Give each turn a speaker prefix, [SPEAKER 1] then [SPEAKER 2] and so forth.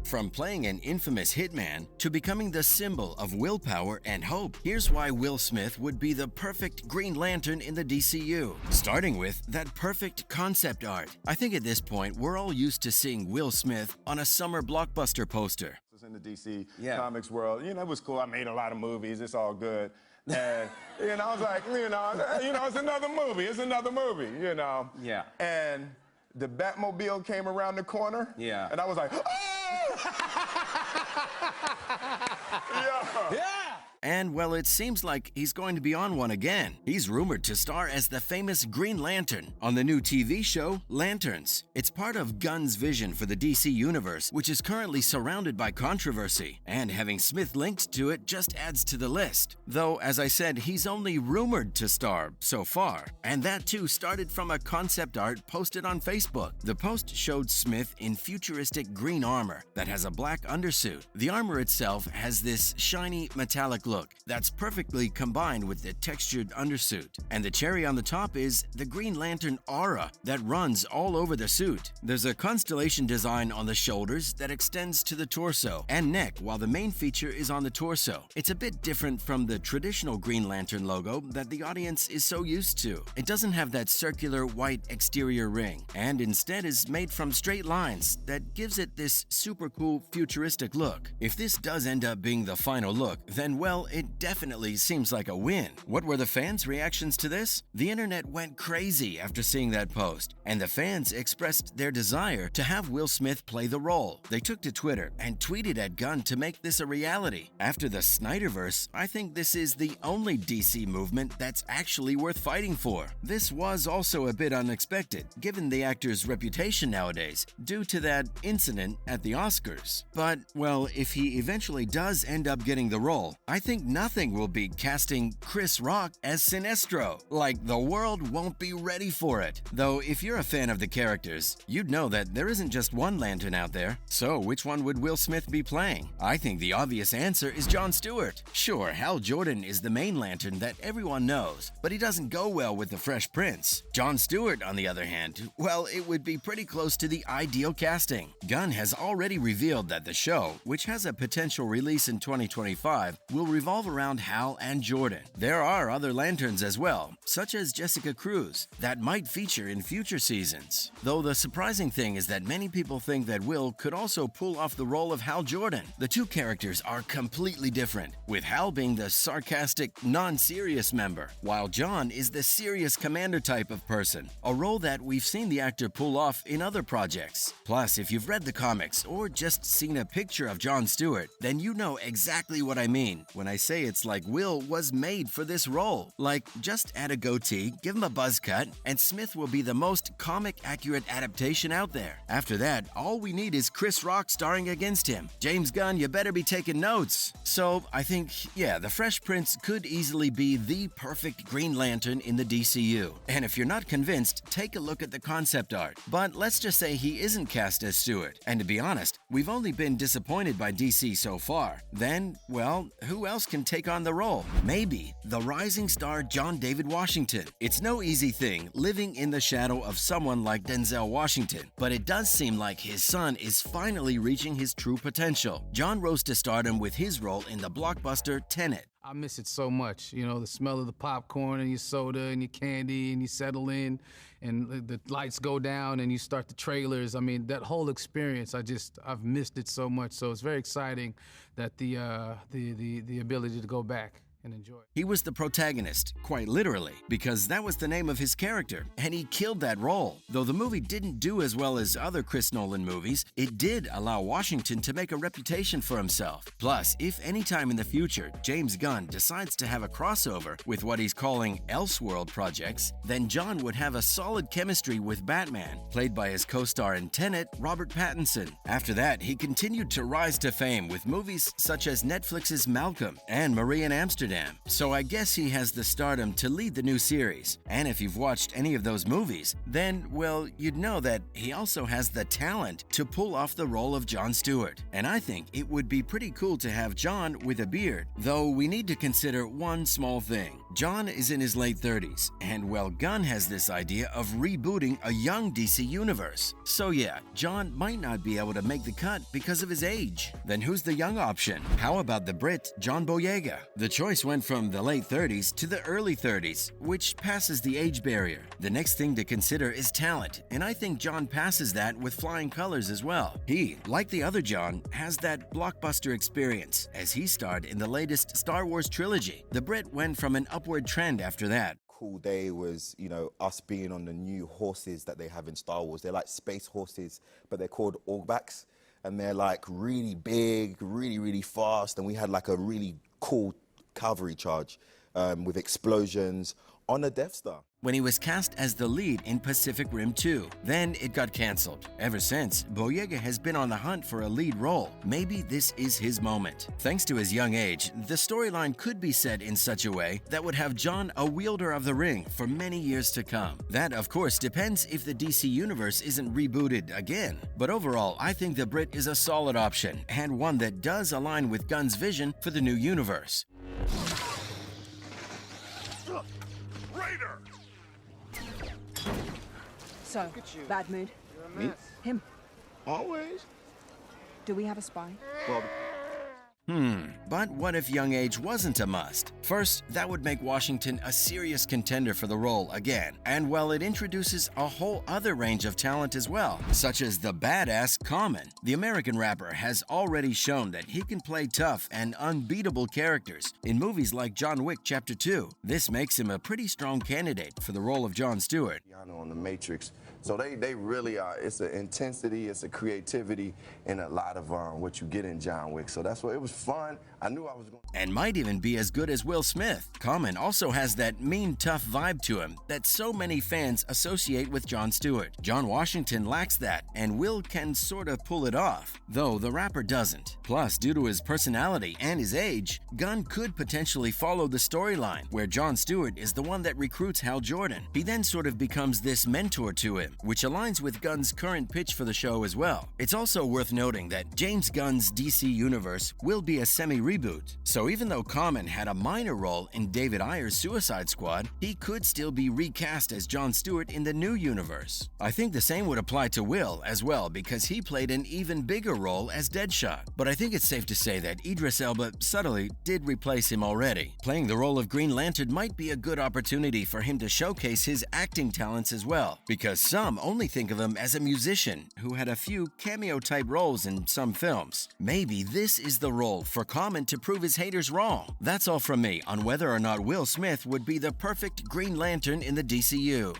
[SPEAKER 1] From playing an infamous hitman to becoming the symbol of willpower and hope, here's why Will Smith would be the perfect Green Lantern in the DCU. Starting with that perfect concept art. I think at this point, we're all used to seeing Will Smith on a summer blockbuster poster.
[SPEAKER 2] In the DC Comics world, it was cool. I made a lot of movies. It's all good. And, I was like, it's another movie. It's another movie,
[SPEAKER 3] Yeah.
[SPEAKER 2] And the Batmobile came around the corner.
[SPEAKER 3] Yeah.
[SPEAKER 2] And I was like, oh!
[SPEAKER 3] Yeah.
[SPEAKER 1] And, well, it seems like he's going to be on one again. He's rumored to star as the famous Green Lantern on the new TV show, Lanterns. It's part of Gunn's vision for the DC universe, which is currently surrounded by controversy, and having Smith linked to it just adds to the list. Though, as I said, he's only rumored to star so far, and that too started from a concept art posted on Facebook. The post showed Smith in futuristic green armor that has a black undersuit. The armor itself has this shiny metallic look that's perfectly combined with the textured undersuit. And the cherry on the top is the Green Lantern aura that runs all over the suit. There's a constellation design on the shoulders that extends to the torso and neck, while the main feature is on the torso. It's a bit different from the traditional Green Lantern logo that the audience is so used to. It doesn't have that circular white exterior ring, and instead is made from straight lines that gives it this super cool futuristic look. If this does end up being the final look, then well, it definitely seems like a win. What were the fans' reactions to this? The internet went crazy after seeing that post, and the fans expressed their desire to have Will Smith play the role. They took to Twitter and tweeted at Gunn to make this a reality. After the Snyderverse, I think this is the only DC movement that's actually worth fighting for. This was also a bit unexpected, given the actor's reputation nowadays, due to that incident at the Oscars. But, well, if he eventually does end up getting the role, I think nothing will beat casting Chris Rock as Sinestro. Like, the world won't be ready for it. Though, if you're a fan of the characters, you'd know that there isn't just one Lantern out there. So, which one would Will Smith be playing? I think the obvious answer is Jon Stewart. Sure, Hal Jordan is the main Lantern that everyone knows, but he doesn't go well with the Fresh Prince. Jon Stewart, on the other hand, well, it would be pretty close to the ideal casting. Gunn has already revealed that the show, which has a potential release in 2025, will revolve around Hal and Jordan. There are other Lanterns as well, such as Jessica Cruz, that might feature in future seasons. Though the surprising thing is that many people think that Will could also pull off the role of Hal Jordan. The two characters are completely different, with Hal being the sarcastic, non-serious member, while John is the serious commander type of person, a role that we've seen the actor pull off in other projects. Plus, if you've read the comics or just seen a picture of Jon Stewart, then you know exactly what I mean when I say it's like Will was made for this role. Like, just add a goatee, give him a buzz cut, and Smith will be the most comic-accurate adaptation out there. After that, all we need is Chris Rock starring against him. James Gunn, you better be taking notes. So, I think, yeah, the Fresh Prince could easily be the perfect Green Lantern in the DCU. And if you're not convinced, take a look at the concept art. But let's just say he isn't cast as Stewart. And to be honest, we've only been disappointed by DC so far. Then, well, who else can take on the role? Maybe the rising star John David Washington. It's no easy thing living in the shadow of someone like Denzel Washington, but it does seem like his son is finally reaching his true potential. John rose to stardom with his role in the blockbuster Tenet.
[SPEAKER 4] I miss it so much, the smell of the popcorn and your soda and your candy, and you settle in and the lights go down and you start the trailers. I mean, that whole experience, I've missed it so much. So it's very exciting that the ability to go back and enjoy.
[SPEAKER 1] He was the protagonist, quite literally, because that was the name of his character, and he killed that role. Though the movie didn't do as well as other Chris Nolan movies, it did allow Washington to make a reputation for himself. Plus, if anytime in the future James Gunn decides to have a crossover with what he's calling Elseworld projects, then John would have a solid chemistry with Batman, played by his co-star in Tenet, Robert Pattinson. After that, he continued to rise to fame with movies such as Netflix's Malcolm and Marie in Amsterdam. So I guess he has the stardom to lead the new series. And if you've watched any of those movies, then, well, you'd know that he also has the talent to pull off the role of Jon Stewart. And I think it would be pretty cool to have John with a beard. Though we need to consider one small thing. John is in his late 30s, and well, Gunn has this idea of rebooting a young DC universe. So yeah, John might not be able to make the cut because of his age. Then who's the young option? How about the Brit John Boyega? The choice went from the late 30s to the early 30s, which passes the age barrier. The next thing to consider is talent, and I think John passes that with flying colors as well. He, like the other John, has that blockbuster experience, as he starred in the latest Star Wars trilogy. The Brit went from an upward trend after that.
[SPEAKER 3] Cool day was, us being on the new horses that they have in Star Wars. They're like space horses, but they're called Orgbaks, and they're like really big, really, really fast, and we had like a really cool cavalry charge with explosions on a Death Star.
[SPEAKER 1] When he was cast as the lead in Pacific Rim 2. Then it got cancelled. Ever since, Boyega has been on the hunt for a lead role. Maybe this is his moment. Thanks to his young age, the storyline could be set in such a way that would have John a wielder of the ring for many years to come. That, of course, depends if the DC Universe isn't rebooted again. But overall, I think the Brit is a solid option, and one that does align with Gunn's vision for the new universe.
[SPEAKER 5] So, bad mood?
[SPEAKER 3] Me?
[SPEAKER 5] Him.
[SPEAKER 3] Always.
[SPEAKER 5] Do we have a spy?
[SPEAKER 3] Well,
[SPEAKER 1] But what if young age wasn't a must? First, that would make Washington a serious contender for the role again. And well, it introduces a whole other range of talent as well, such as the badass Common. The American rapper has already shown that he can play tough and unbeatable characters in movies like John Wick Chapter 2. This makes him a pretty strong candidate for the role of Jon Stewart.
[SPEAKER 6] On the Matrix. So they really are, it's an intensity, it's a creativity, and a lot of what you get in John Wick. So that's why it was fun. I knew I was going
[SPEAKER 1] And might even be as good as Will Smith. Common also has that mean, tough vibe to him that so many fans associate with Jon Stewart. John Washington lacks that, and Will can sort of pull it off, though the rapper doesn't. Plus, due to his personality and his age, Gunn could potentially follow the storyline, where Jon Stewart is the one that recruits Hal Jordan. He then sort of becomes this mentor to him, which aligns with Gunn's current pitch for the show as well. It's also worth noting that James Gunn's DC Universe will be a semi-reboot, so even though Common had a minor role in David Ayer's Suicide Squad, he could still be recast as Jon Stewart in the new universe. I think the same would apply to Will as well, because he played an even bigger role as Deadshot. But I think it's safe to say that Idris Elba subtly did replace him already. Playing the role of Green Lantern might be a good opportunity for him to showcase his acting talents as well, because some only think of him as a musician who had a few cameo-type roles in some films. Maybe this is the role for Common to prove his haters wrong. That's all from me on whether or not Will Smith would be the perfect Green Lantern in the DCU.